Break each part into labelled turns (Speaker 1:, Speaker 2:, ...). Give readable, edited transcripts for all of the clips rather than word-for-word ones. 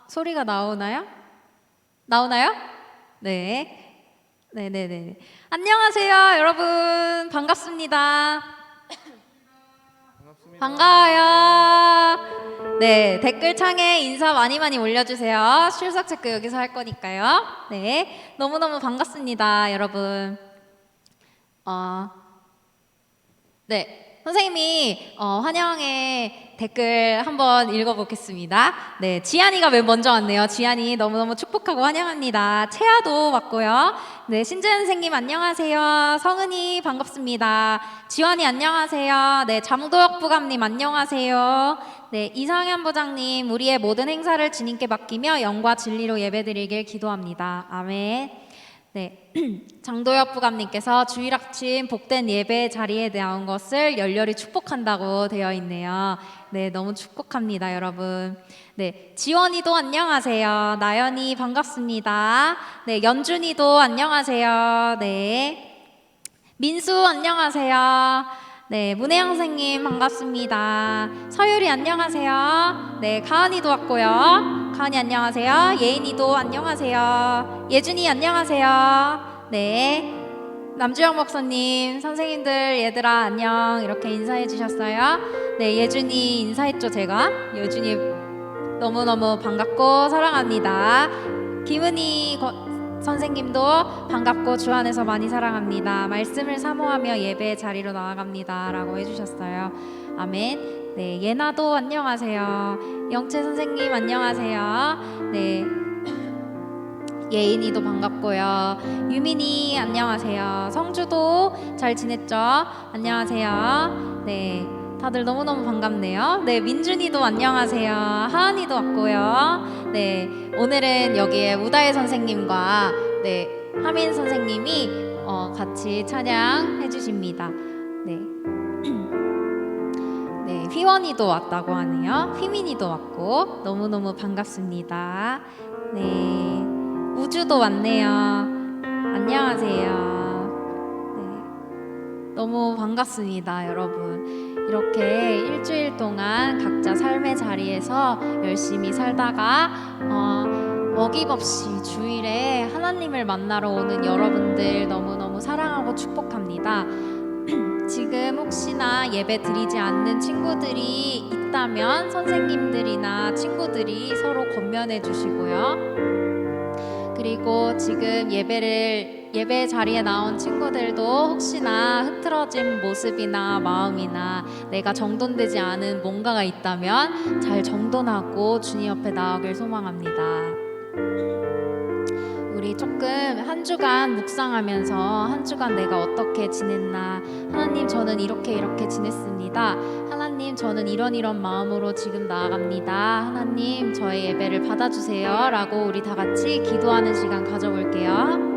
Speaker 1: 소리가 나오나요? 나오나요? 네. 네네네. 안녕하세요, 여러분. 반갑습니다.
Speaker 2: 반갑습니다.
Speaker 1: 반가워요. 네, 댓글창에 인사 많이 많이 올려주세요. 출석 체크 여기서 할 거니까요. 네, 너무너무 반갑습니다, 여러분. 어, 네, 선생님이 환영의 댓글 한번 읽어보겠습니다. 네, 지안이가 맨 먼저 왔네요. 지안이 너무너무 축복하고 환영합니다. 채아도 왔고요. 네, 신재현 선생님 안녕하세요. 성은이 반갑습니다. 지환이 안녕하세요. 네, 장도혁 부감님 안녕하세요. 네, 이상현 부장님 우리의 모든 행사를 주님께 맡기며 영과 진리로 예배드리길 기도합니다. 아멘. 네, 장도혁 부감님께서 주일 아침 복된 예배 자리에 나온 것을 열렬히 축복한다고 되어 있네요. 네, 너무 축복합니다, 여러분. 네, 지원이도 안녕하세요. 나연이 반갑습니다. 네, 연준이도 안녕하세요. 네, 민수 안녕하세요. 네, 문혜영 선생님 반갑습니다. 서유리 안녕하세요. 네, 가은이도 왔고요. 가은이 안녕하세요. 예인이도 안녕하세요. 예준이 안녕하세요. 네, 남주영 목사님, 선생님들 얘들아 안녕 이렇게 인사해 주셨어요. 네, 예준이 인사했죠 제가. 예준이 너무너무 반갑고 사랑합니다. 김은희 선생님도 반갑고 주 안에서 많이 사랑합니다. 말씀을 사모하며 예배 자리로 나아갑니다 라고 해주셨어요. 아멘. 네, 예나도 안녕하세요. 영채 선생님 안녕하세요. 네, 예인이도 반갑고요. 유민이 안녕하세요. 성주도 잘 지냈죠? 안녕하세요. 네, 다들 너무너무 반갑네요. 네, 민준이도 안녕하세요. 하은이도 왔고요. 네, 오늘은 여기에 우다혜 선생님과 네, 하민 선생님이 같이 찬양해 주십니다. 네. 네, 휘원이도 왔다고 하네요. 휘민이도 왔고 너무너무 반갑습니다. 네, 우주도 왔네요. 안녕하세요. 네, 너무 반갑습니다, 여러분. 이렇게 일주일 동안 각자 삶의 자리에서 열심히 살다가 어김없이 주일에 하나님을 만나러 오는 여러분들 너무너무 사랑하고 축복합니다. 지금 혹시나 예배 드리지 않는 친구들이 있다면 선생님들이나 친구들이 서로 권면해 주시고요. 그리고 지금 예배 자리에 나온 친구들도 혹시나 흐트러진 모습이나 마음이나 내가 정돈되지 않은 뭔가가 있다면 잘 정돈하고 주님 옆에 나오길 소망합니다. 우리 조금 한 주간 묵상하면서 한 주간 내가 어떻게 지냈나, 하나님 저는 이렇게 지냈습니다. 하나님 저는 이런 마음으로 지금 나아갑니다. 하나님 저의 예배를 받아주세요 라고 우리 다 같이 기도하는 시간 가져볼게요.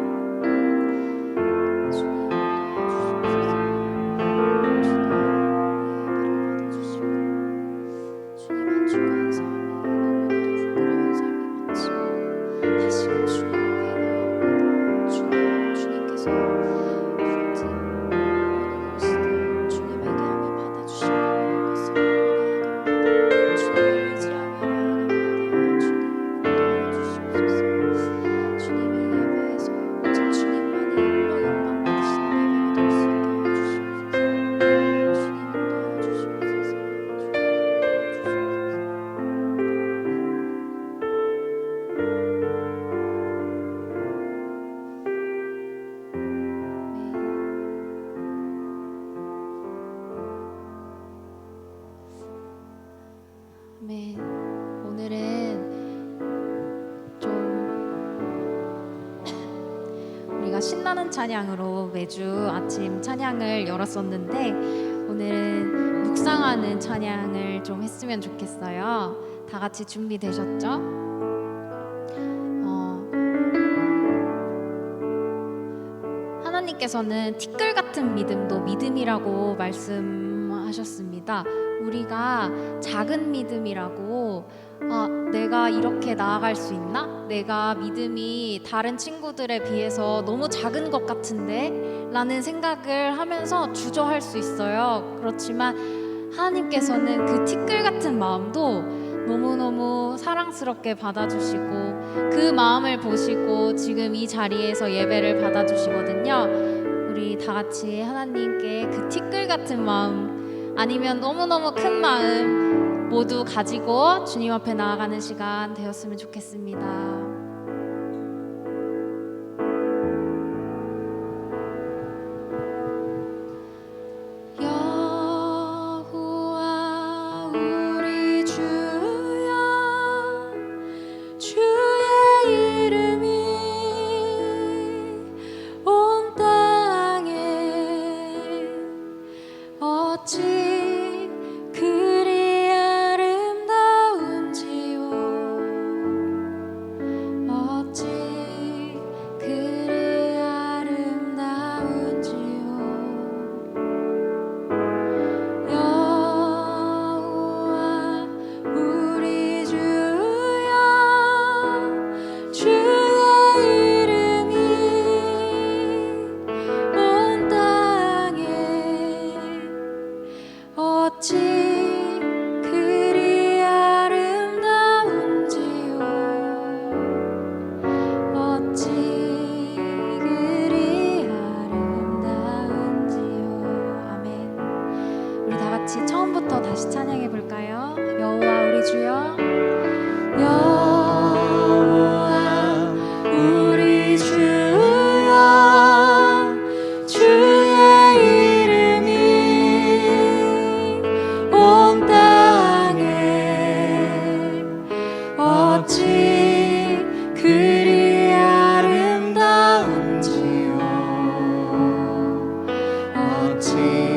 Speaker 1: 네, 오늘은 좀 우리가 신나는 찬양으로 매주 아침 찬양을 열었었는데 오늘은 묵상하는 찬양을 좀 했으면 좋겠어요. 다 같이 준비되셨죠? 하나님께서는 티끌 같은 믿음도 믿음이라고 말씀하셨습니다. 우리가 작은 믿음이라고 내가 이렇게 나아갈 수 있나? 내가 믿음이 다른 친구들에 비해서 너무 작은 것 같은데? 라는 생각을 하면서 주저할 수 있어요. 그렇지만 하나님께서는 그 티끌 같은 마음도 너무너무 사랑스럽게 받아주시고 그 마음을 보시고 지금 이 자리에서 예배를 받아주시거든요. 우리 다 같이 하나님께 그 티끌 같은 마음 아니면 너무너무 큰 마음 모두 가지고 주님 앞에 나아가는 시간 되었으면 좋겠습니다. 처음부터 다시 찬양해 볼까요? 여호와 우리 주여, 여호와 우리 주여, 주의 이름이 온 땅에 어찌 그리 아름다운지요, 어찌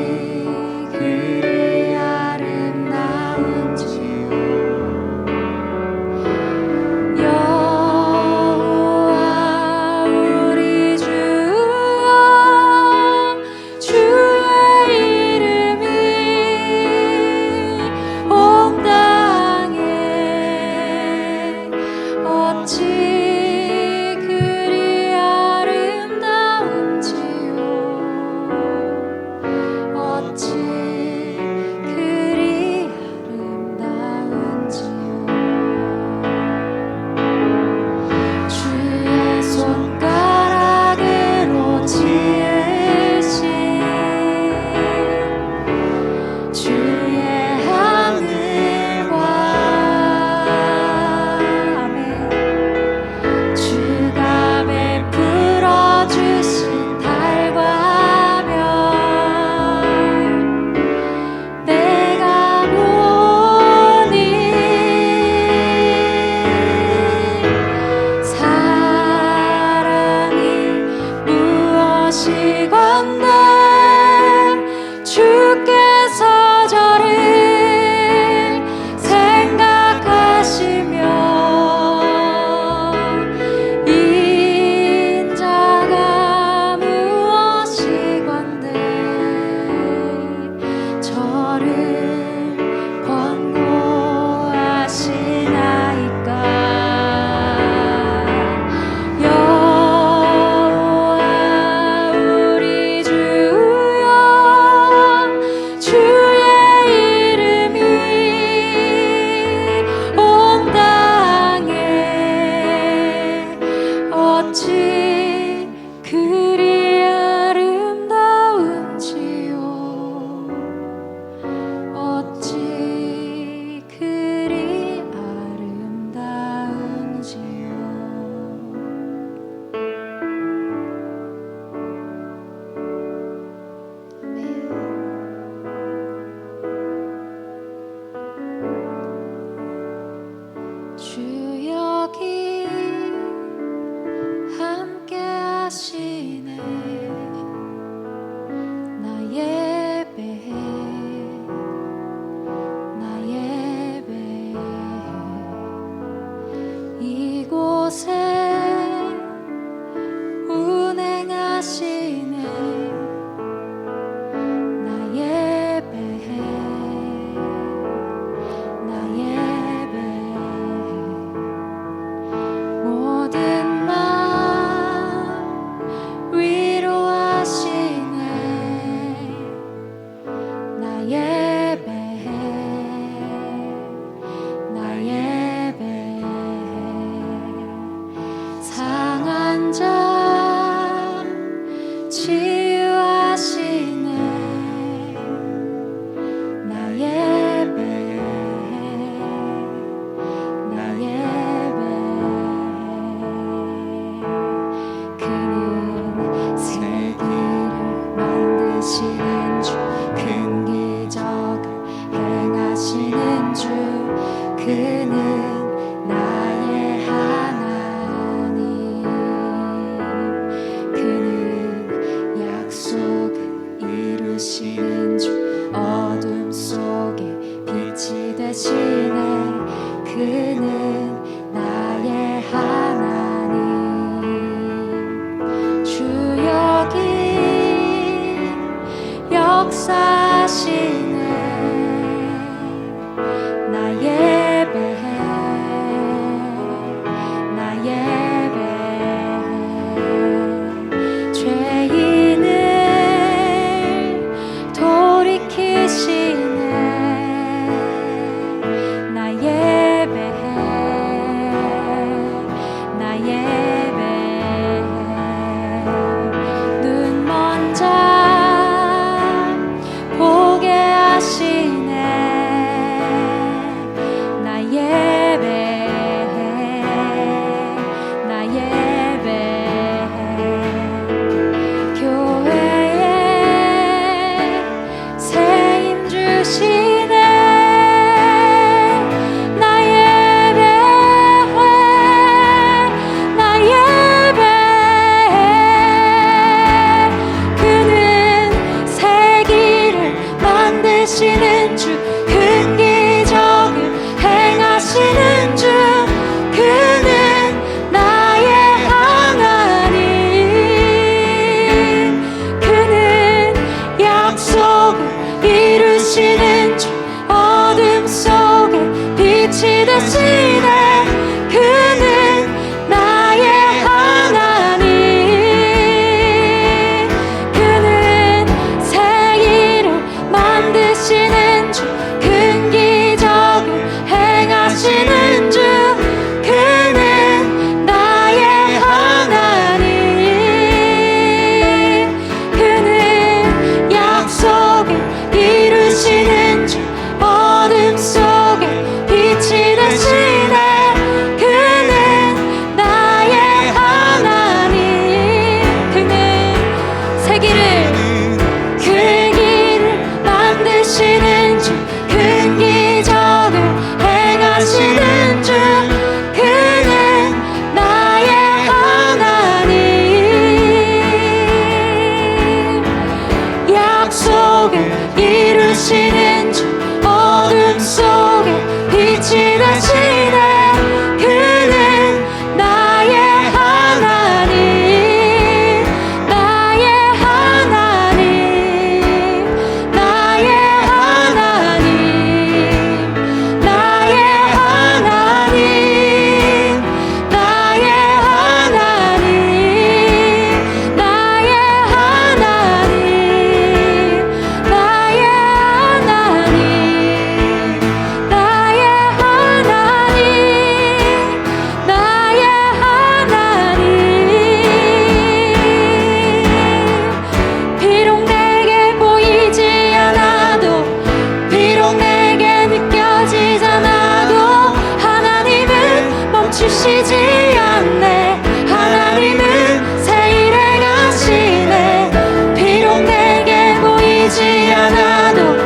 Speaker 1: 멈추시지 않네. 하나님은 새 일 행하시네. 비록 내게 보이지 않아도,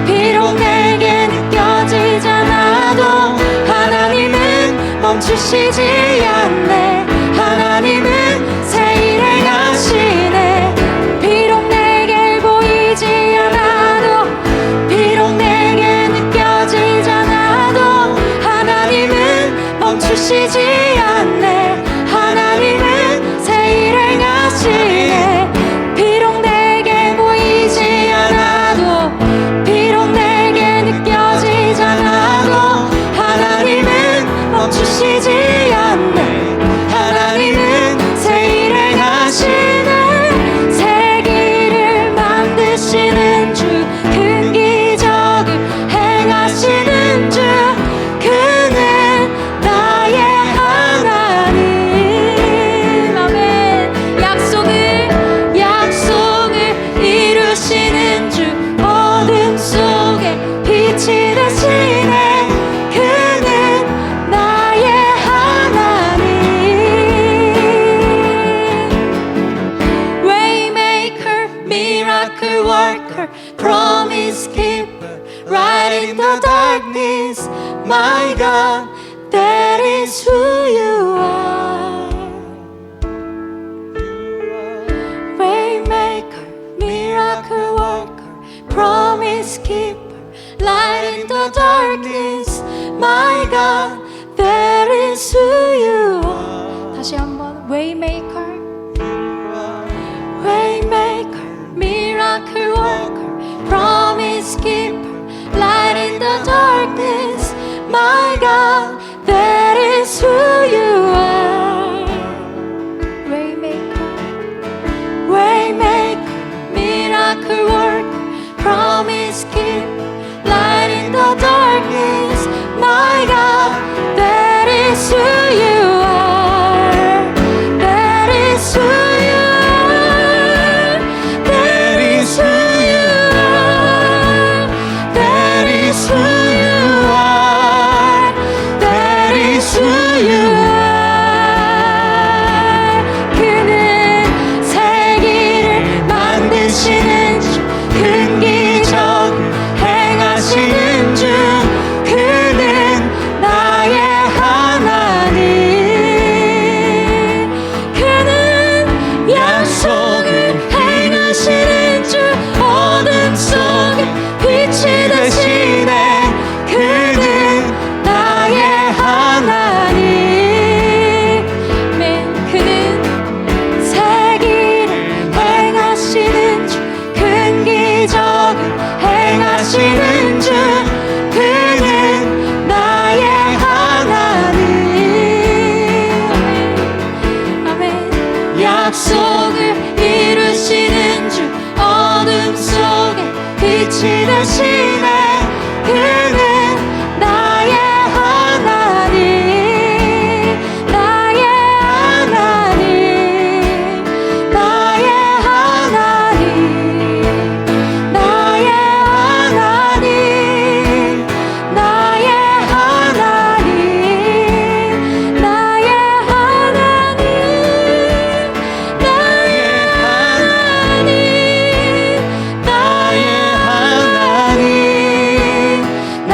Speaker 1: 비록 내게 느껴지지 않아도, 하나님은 멈추시지 않네. 하나님은 새 일 행하시네. 비록 내게 보이지 않아도, 비록 내게 느껴지지 않아도, 하나님은 멈추시지 않네. 하나님은 새 일 행하시네. 비록 내게 보이지 않아도, 비록 내게 느껴지지 않아도, 하나님은 멈추시지 않네. 하나님은 새 일 행하시네. 새 길을 만드시는 주, 큰 기적을 행하시는 주, 그는 나의 하나님. 아멘. 약속을 이루시는 주, 어둠 속에 빛이 되시네. 그는 나의 하나님. Waymaker, miracle worker, promise keeper, right in the darkness. My God, that is who you are. Waymaker, miracle worker, promise keeper, light in the darkness. My God, that is who you are. 다시 한번. Waymaker, Waymaker, miracle worker, promise keeper, light in the darkness. My God, that is who you are. Waymaker, Waymaker, miracle worker, promise keeper, light in the darkness. My God, that is who you are. That is who you are. That is who you are. That is who you are. That is who you are. 그는 새 길을 만드시는 주, 큰 기적을 행하시는 주, 그는 나의 하나님. 그는 약속을 행하시는 주, 어둠 속에 빛이 되시네. 그는 나의 하나님. 그는 새 길을 행하시는 주, 큰 기적을 행하시는 주, 그는 나의 하나님. 아멘. 약속을 이루시는 주, 어둠 속에 빛이 되시네. 그는 나의 하나님. 나의 하나님. 나의 하나님. 나의 하나님. 나의 하나님. 나의 하나님. 나의 하나님. 나의 하나님.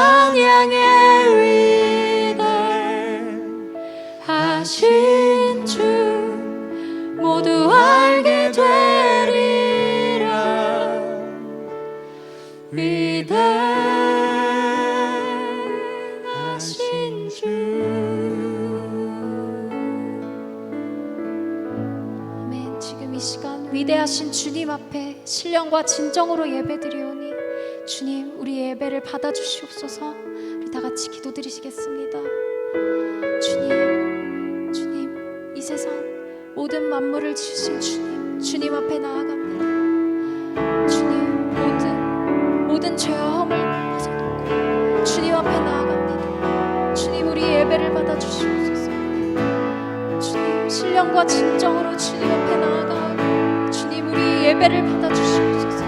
Speaker 2: 찬양의 위대하신 주 모두 알게 되리라. 위대하신 주.
Speaker 1: 아멘. 지금 이 시간 위대하신 주님 앞에 신령과 진정으로 예배드리오니 주님, 우리 예배를 받아주시옵소서. 우리 다 같이 기도드리시겠습니다. 주님, 주님, 이 세상 모든 만물을 지으신 주님, 주님 앞에 나아갑니다. 주님, 모든 죄와 험을 벗어놓고 주님 앞에 나아갑니다. 주님, 우리 예배를 받아주시옵소서. 주님, 신령과 진정으로 주님 앞에 나아가 주님, 우리 예배를 받아주시옵소서.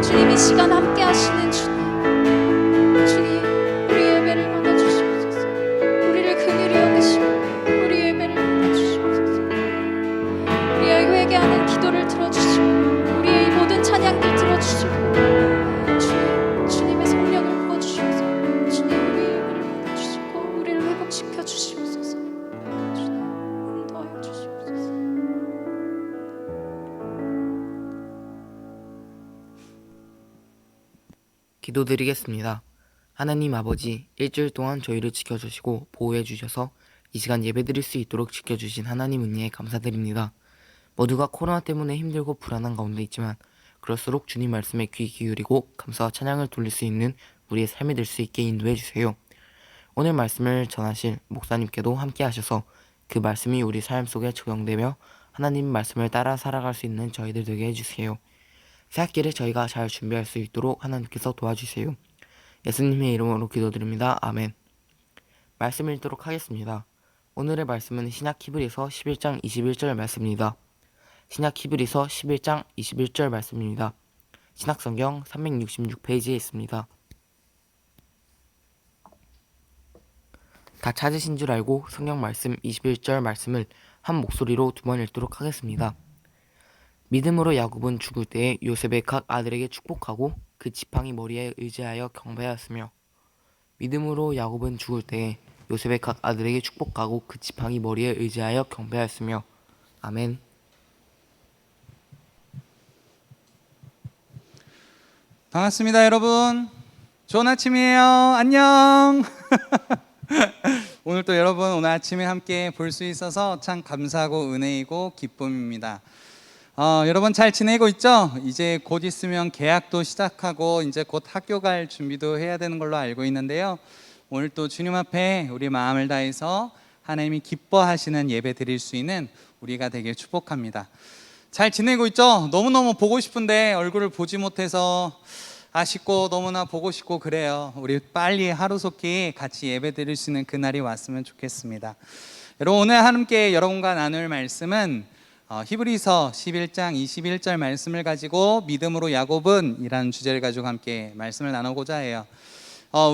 Speaker 1: 주님, 이 시간 함께 하시는 주님, 주님, 우리 예배를 받아주시옵소서. 우리를 긍휼히 여기시고 우리 예배를 받아주시옵소서. 우리의 회개하는 기도를 들어주시고 우리의 이 모든 찬양들 들어주시고 주님, 주님의 성령을 부어주셔서 주님, 우리 예배를 받아주시고 우리를 회복시켜 주시옵소서. 주님, 인도하여 주시옵소서.
Speaker 3: 기도드리겠습니다. 하나님 아버지, 일주일 동안 저희를 지켜주시고 보호해 주셔서 이 시간 예배드릴 수 있도록 지켜주신 하나님 은혜에 감사드립니다. 모두가 코로나 때문에 힘들고 불안한 가운데 있지만 그럴수록 주님 말씀에 귀 기울이고 감사와 찬양을 돌릴 수 있는 우리의 삶이 될 수 있게 인도해 주세요. 오늘 말씀을 전하실 목사님께도 함께 하셔서 그 말씀이 우리 삶 속에 적용되며 하나님 말씀을 따라 살아갈 수 있는 저희들 되게 해주세요. 새 학기를 저희가 잘 준비할 수 있도록 하나님께서 도와주세요. 예수님의 이름으로 기도드립니다. 아멘. 말씀 읽도록 하겠습니다. 오늘의 말씀은 신약 히브리서 11장 21절 말씀입니다. 신약 히브리서 11장 21절 말씀입니다. 신약성경 366페이지에 있습니다. 다 찾으신 줄 알고 성경 말씀 21절 말씀을 한 목소리로 두 번 읽도록 하겠습니다. 믿음으로 야곱은 죽을 때에 요셉의 각 아들에게 축복하고 그 지팡이 머리에 의지하여 경배하였으며 믿음으로 야곱은 죽을 때에 요셉의 각 아들에게 축복하고 그 지팡이 머리에 의지하여 경배하였으며 아멘.
Speaker 4: 반갑습니다, 여러분. 좋은 아침이에요. 안녕. 오늘 또 여러분 오늘 아침에 함께 볼 수 있어서 참 감사하고 은혜이고 기쁨입니다. 여러분 잘 지내고 있죠? 이제 곧 있으면 개학도 시작하고 이제 곧 학교 갈 준비도 해야 되는 걸로 알고 있는데요. 오늘 또 주님 앞에 우리 마음을 다해서 하나님이 기뻐하시는 예배 드릴 수 있는 우리가 되길 축복합니다. 잘 지내고 있죠? 너무너무 보고 싶은데 얼굴을 보지 못해서 아쉽고 너무나 보고 싶고 그래요. 우리 빨리 하루속히 같이 예배 드릴 수 있는 그날이 왔으면 좋겠습니다. 여러분 오늘 함께 여러분과 나눌 말씀은 히브리서 11장 21절 말씀을 가지고 믿음으로 야곱은 이라는 주제를 가지고 함께 말씀을 나누고자 해요.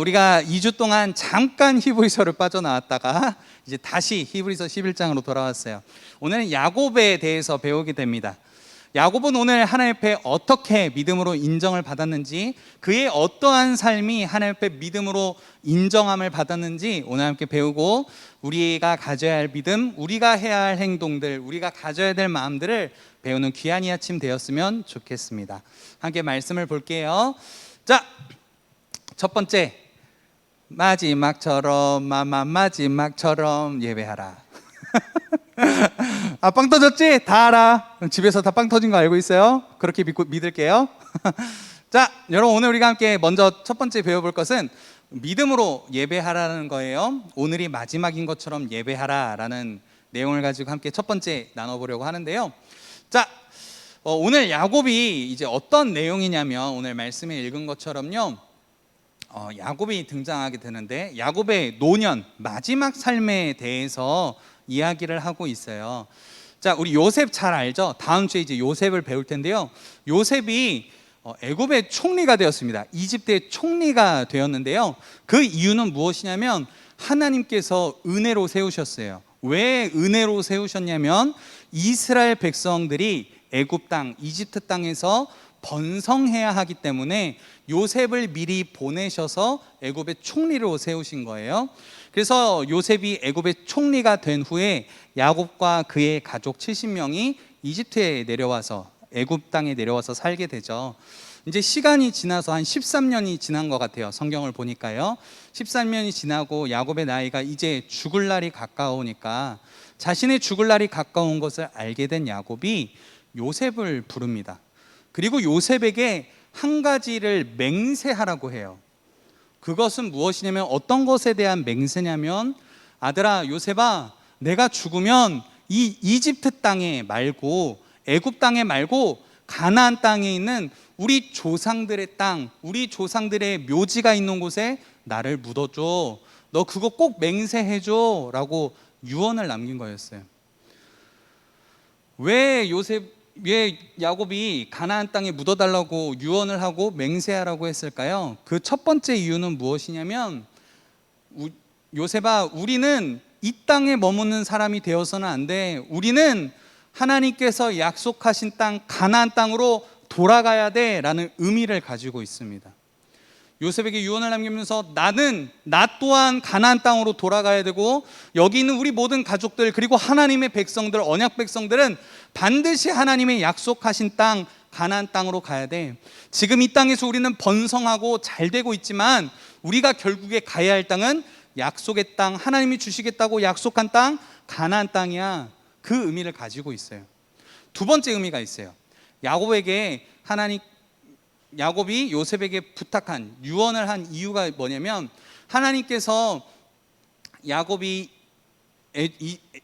Speaker 4: 우리가 2주 동안 잠깐 히브리서를 빠져나왔다가 이제 다시 히브리서 11장으로 돌아왔어요. 오늘은 야곱에 대해서 배우게 됩니다. 야곱은 오늘 하나님 앞에 어떻게 믿음으로 인정을 받았는지, 그의 어떠한 삶이 하나님 앞에 믿음으로 인정함을 받았는지 오늘 함께 배우고, 우리가 가져야 할 믿음, 우리가 해야 할 행동들, 우리가 가져야 될 마음들을 배우는 귀한 이 아침 되었으면 좋겠습니다. 함께 말씀을 볼게요. 자, 첫 번째, 마지막처럼 마지막처럼 예배하라. 빵 터졌지? 다 알아. 집에서 다 빵 터진 거 알고 있어요? 그렇게 믿을게요. 자, 여러분 오늘 우리가 함께 먼저 첫 번째 배워볼 것은 믿음으로 예배하라는 거예요. 오늘이 마지막인 것처럼 예배하라라는 내용을 가지고 함께 첫 번째 나눠보려고 하는데요. 자, 오늘 야곱이 이제 어떤 내용이냐면 오늘 말씀에 읽은 것처럼요. 야곱이 등장하게 되는데 야곱의 노년, 마지막 삶에 대해서 이야기를 하고 있어요. 자, 우리 요셉 잘 알죠? 다음 주에 이제 요셉을 배울 텐데요. 요셉이 애굽의 총리가 되었습니다. 이집트의 총리가 되었는데요. 그 이유는 무엇이냐면 하나님께서 은혜로 세우셨어요. 왜 은혜로 세우셨냐면 이스라엘 백성들이 애굽 땅, 이집트 땅에서 번성해야 하기 때문에 요셉을 미리 보내셔서 애굽의 총리로 세우신 거예요. 그래서 요셉이 애굽의 총리가 된 후에 야곱과 그의 가족 70명이 이집트에 내려와서 애굽 땅에 내려와서 살게 되죠. 이제 시간이 지나서 한 13년이 지난 것 같아요. 성경을 보니까요. 13년이 지나고 야곱의 나이가 이제 죽을 날이 가까우니까 자신의 죽을 날이 가까운 것을 알게 된 야곱이 요셉을 부릅니다. 그리고 요셉에게 한 가지를 맹세하라고 해요. 그것은 무엇이냐면, 어떤 것에 대한 맹세냐면, 아들아 요셉아, 내가 죽으면 이 이집트 땅에 말고 애굽 땅에 말고 가나안 땅에 있는 우리 조상들의 땅, 우리 조상들의 묘지가 있는 곳에 나를 묻어줘. 너 그거 꼭 맹세해줘 라고 유언을 남긴 거였어요. 왜 야곱이 가나안 땅에 묻어달라고 유언을 하고 맹세하라고 했을까요? 그 첫 번째 이유는 무엇이냐면, 요셉아, 우리는 이 땅에 머무는 사람이 되어서는 안 돼. 우리는 하나님께서 약속하신 땅 가나안 땅으로 돌아가야 돼 라는 의미를 가지고 있습니다. 요셉에게 유언을 남기면서 나 또한 가나안 땅으로 돌아가야 되고, 여기 있는 우리 모든 가족들, 그리고 하나님의 백성들, 언약 백성들은 반드시 하나님의 약속하신 땅 가나안 땅으로 가야 돼. 지금 이 땅에서 우리는 번성하고 잘 되고 있지만 우리가 결국에 가야 할 땅은 약속의 땅, 하나님이 주시겠다고 약속한 땅 가나안 땅이야. 그 의미를 가지고 있어요. 두 번째 의미가 있어요. 야곱이 요셉에게 부탁한, 유언을 한 이유가 뭐냐면, 하나님께서 야곱이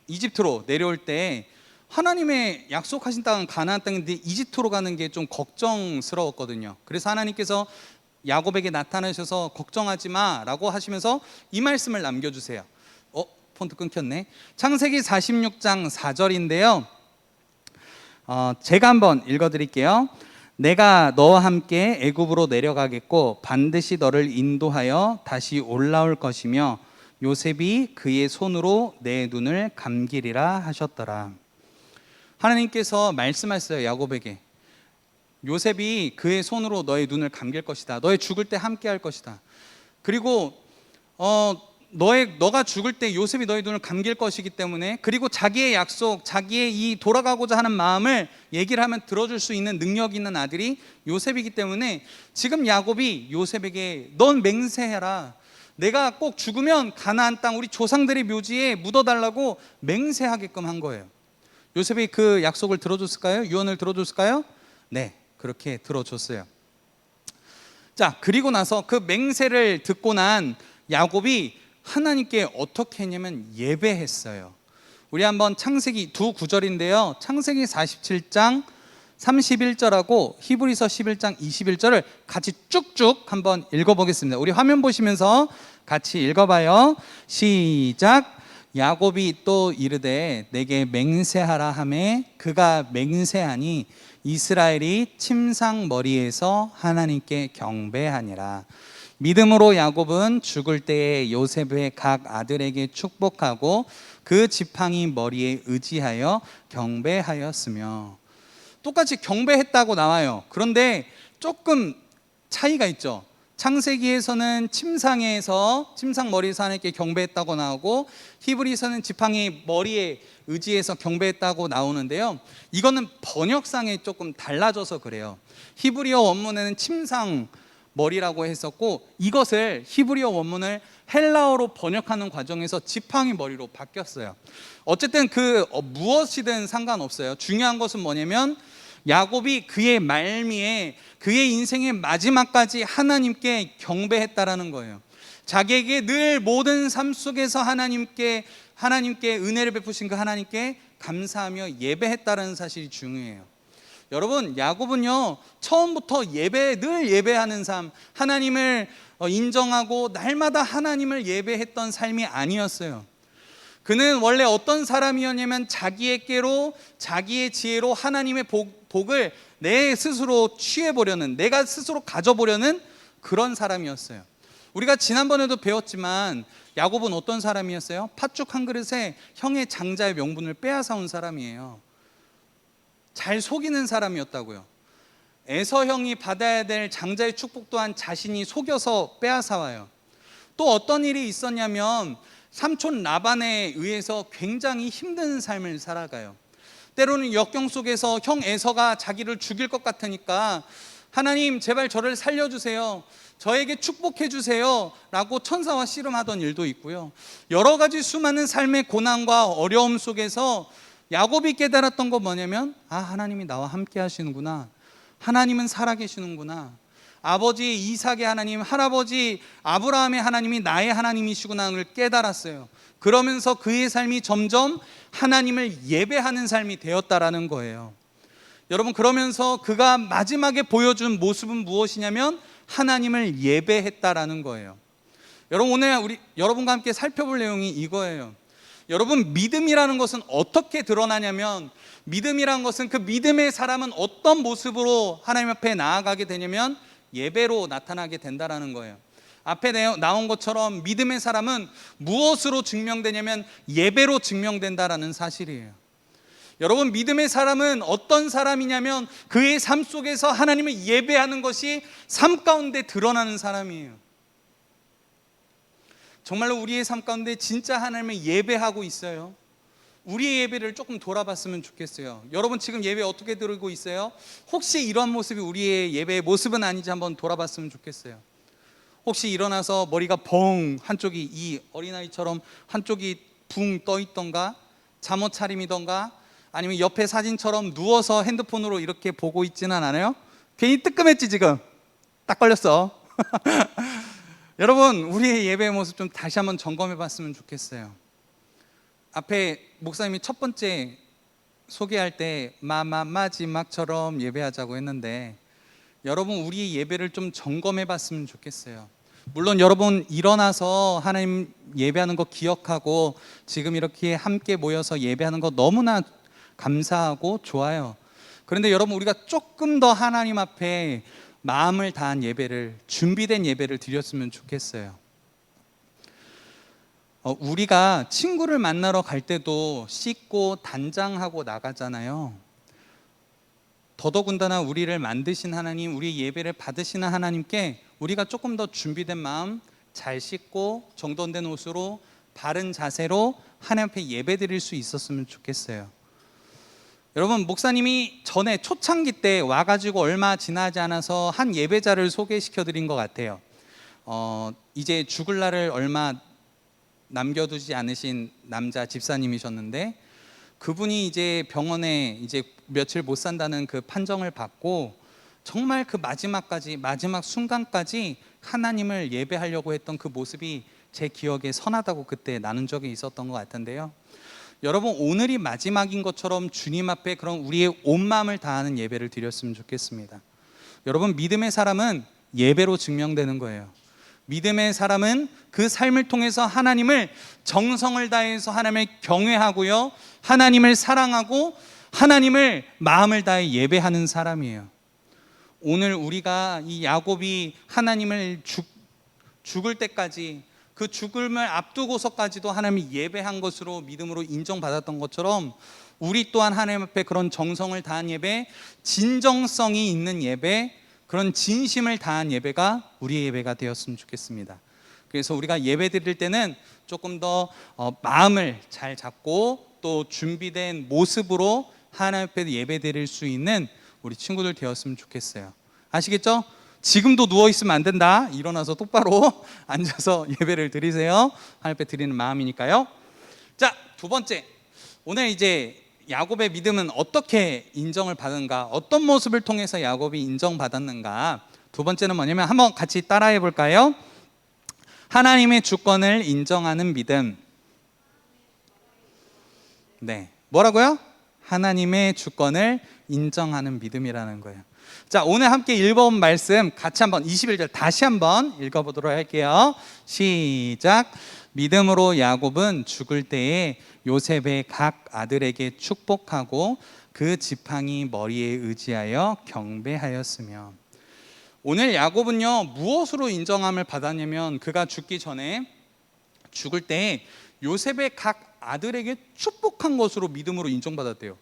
Speaker 4: 이집트로 내려올 때 하나님의 약속하신 땅은 가나안 땅인데 이집트로 가는 게 좀 걱정스러웠거든요. 그래서 하나님께서 야곱에게 나타나셔서 걱정하지 마라고 하시면서 이 말씀을 남겨주세요. 폰트 끊겼네. 창세기 46장 4절인데요. 제가 한번 읽어드릴게요. 내가 너와 함께 애굽으로 내려가겠고 반드시 너를 인도하여 다시 올라올 것이며 요셉이 그의 손으로 내 눈을 감기리라 하셨더라. 하나님께서 말씀하셨어요. 야곱에게 요셉이 그의 손으로 너의 눈을 감길 것이다. 너의 죽을 때 함께 할 것이다. 그리고 너가 죽을 때 요셉이 너의 눈을 감길 것이기 때문에, 그리고 자기의 약속, 자기의 이 돌아가고자 하는 마음을 얘기를 하면 들어줄 수 있는 능력 있는 아들이 요셉이기 때문에 지금 야곱이 요셉에게 넌 맹세해라. 내가 꼭 죽으면 가나안 땅 우리 조상들의 묘지에 묻어달라고 맹세하게끔 한 거예요. 요셉이 그 약속을 들어줬을까요? 유언을 들어줬을까요? 네, 그렇게 들어줬어요. 자, 그리고 나서 그 맹세를 듣고 난 야곱이 하나님께 어떻게 했냐면 예배했어요. 우리 한번 창세기 두 구절인데요. 창세기 47장 31절하고 히브리서 11장 21절을 같이 쭉쭉 한번 읽어보겠습니다. 우리 화면 보시면서 같이 읽어봐요. 시작. 야곱이 또 이르되 내게 맹세하라 하매 그가 맹세하니 이스라엘이 침상 머리에서 하나님께 경배하니라. 믿음으로 야곱은 죽을 때에 요셉의 각 아들에게 축복하고 그 지팡이 머리에 의지하여 경배하였으며. 똑같이 경배했다고 나와요. 그런데 조금 차이가 있죠. 창세기에서는 침상 머리에서 하나님께 경배했다고 나오고, 히브리서는 지팡이 머리에 의지해서 경배했다고 나오는데요. 이거는 번역상에 조금 달라져서 그래요. 히브리어 원문에는 침상 머리라고 했었고, 이것을 히브리어 원문을 헬라어로 번역하는 과정에서 지팡이 머리로 바뀌었어요. 어쨌든 무엇이든 상관없어요. 중요한 것은 뭐냐면 야곱이 그의 말미에 그의 인생의 마지막까지 하나님께 경배했다라는 거예요. 자기에게 늘 모든 삶 속에서 하나님께 은혜를 베푸신 그 하나님께 감사하며 예배했다라는 사실이 중요해요. 여러분, 야곱은요 처음부터 늘 예배하는 삶, 하나님을 인정하고 날마다 하나님을 예배했던 삶이 아니었어요. 그는 원래 어떤 사람이었냐면 자기의 지혜로 하나님의 복을 내 스스로 취해보려는, 내가 스스로 가져보려는 그런 사람이었어요. 우리가 지난번에도 배웠지만 야곱은 어떤 사람이었어요? 팥죽 한 그릇에 형의 장자의 명분을 빼앗아온 사람이에요. 잘 속이는 사람이었다고요. 에서 형이 받아야 될 장자의 축복 또한 자신이 속여서 빼앗아 와요. 또 어떤 일이 있었냐면 삼촌 라반에 의해서 굉장히 힘든 삶을 살아가요. 때로는 역경 속에서 형 에서가 자기를 죽일 것 같으니까 하나님 제발 저를 살려주세요, 저에게 축복해 주세요 라고 천사와 씨름하던 일도 있고요. 여러 가지 수많은 삶의 고난과 어려움 속에서 야곱이 깨달았던 거 뭐냐면, 하나님이 나와 함께 하시는구나, 하나님은 살아계시는구나, 아버지 이삭의 하나님, 할아버지 아브라함의 하나님이 나의 하나님이시구나를 깨달았어요. 그러면서 그의 삶이 점점 하나님을 예배하는 삶이 되었다라는 거예요. 여러분, 그러면서 그가 마지막에 보여준 모습은 무엇이냐면 하나님을 예배했다라는 거예요. 여러분, 오늘 여러분과 함께 살펴볼 내용이 이거예요. 여러분, 믿음이라는 것은 어떻게 드러나냐면, 믿음이라는 것은 그 믿음의 사람은 어떤 모습으로 하나님 앞에 나아가게 되냐면 예배로 나타나게 된다라는 거예요. 앞에 나온 것처럼 믿음의 사람은 무엇으로 증명되냐면 예배로 증명된다라는 사실이에요. 여러분, 믿음의 사람은 어떤 사람이냐면 그의 삶 속에서 하나님을 예배하는 것이 삶 가운데 드러나는 사람이에요. 정말로 우리의 삶 가운데 진짜 하나님을 예배하고 있어요? 우리의 예배를 조금 돌아봤으면 좋겠어요. 여러분, 지금 예배 어떻게 드리고 있어요? 혹시 이런 모습이 우리의 예배의 모습은 아닌지 한번 돌아봤으면 좋겠어요. 혹시 일어나서 머리가 벙, 한쪽이 이 어린아이처럼 한쪽이 붕 떠 있던가, 잠옷 차림이던가, 아니면 옆에 사진처럼 누워서 핸드폰으로 이렇게 보고 있지는 않아요? 괜히 뜨끔했지 지금? 딱 걸렸어. 여러분, 우리의 예배의 모습 좀 다시 한번 점검해 봤으면 좋겠어요. 앞에 목사님이 첫 번째 소개할 때 마지막처럼 예배하자고 했는데, 여러분, 우리의 예배를 좀 점검해 봤으면 좋겠어요. 물론 여러분 일어나서 하나님 예배하는 거 기억하고 지금 이렇게 함께 모여서 예배하는 거 너무나 감사하고 좋아요. 그런데 여러분, 우리가 조금 더 하나님 앞에 마음을 다한 예배를, 준비된 예배를 드렸으면 좋겠어요. 우리가 친구를 만나러 갈 때도 씻고 단장하고 나가잖아요. 더더군다나 우리를 만드신 하나님, 우리 예배를 받으시는 하나님께 우리가 조금 더 준비된 마음, 잘 씻고 정돈된 옷으로 바른 자세로 하나님 앞에 예배 드릴 수 있었으면 좋겠어요. 여러분, 목사님이 전에 초창기 때 와가지고 얼마 지나지 않아서 한 예배자를 소개시켜 드린 것 같아요. 이제 죽을 날을 얼마 남겨두지 않으신 남자 집사님이셨는데, 그분이 이제 병원에 이제 며칠 못 산다는 그 판정을 받고 정말 그 마지막 순간까지 하나님을 예배하려고 했던 그 모습이 제 기억에 선하다고 그때 나눈 적이 있었던 것 같은데요. 여러분, 오늘이 마지막인 것처럼 주님 앞에 그런 우리의 온 마음을 다하는 예배를 드렸으면 좋겠습니다. 여러분, 믿음의 사람은 예배로 증명되는 거예요. 믿음의 사람은 그 삶을 통해서 하나님을 정성을 다해서 하나님을 경외하고요, 하나님을 사랑하고 하나님을 마음을 다해 예배하는 사람이에요. 오늘 우리가 이 야곱이 하나님을 죽을 때까지, 그 죽음을 앞두고서까지도 하나님을 예배한 것으로 믿음으로 인정받았던 것처럼 우리 또한 하나님 앞에 그런 정성을 다한 예배, 진정성이 있는 예배, 그런 진심을 다한 예배가 우리의 예배가 되었으면 좋겠습니다. 그래서 우리가 예배 드릴 때는 조금 더 마음을 잘 잡고 또 준비된 모습으로 하나님 앞에 예배 드릴 수 있는 우리 친구들 되었으면 좋겠어요. 아시겠죠? 지금도 누워있으면 안 된다. 일어나서 똑바로 앉아서 예배를 드리세요. 하나님 앞에 드리는 마음이니까요. 자, 두 번째, 오늘 이제 야곱의 믿음은 어떻게 인정을 받은가, 어떤 모습을 통해서 야곱이 인정받았는가. 두 번째는 뭐냐면 한번 같이 따라해 볼까요? 하나님의 주권을 인정하는 믿음. 네, 뭐라고요? 하나님의 주권을 인정하는 믿음이라는 거예요. 자, 오늘 함께 읽어본 말씀 같이 한번 21절 다시 한번 읽어보도록 할게요. 시작. 믿음으로 야곱은 죽을 때에 요셉의 각 아들에게 축복하고 그 지팡이 머리에 의지하여 경배하였으며. 오늘 야곱은요, 무엇으로 인정함을 받았냐면 그가 죽기 전에, 죽을 때 요셉의 각 아들에게 축복한 것으로 믿음으로 인정받았대요.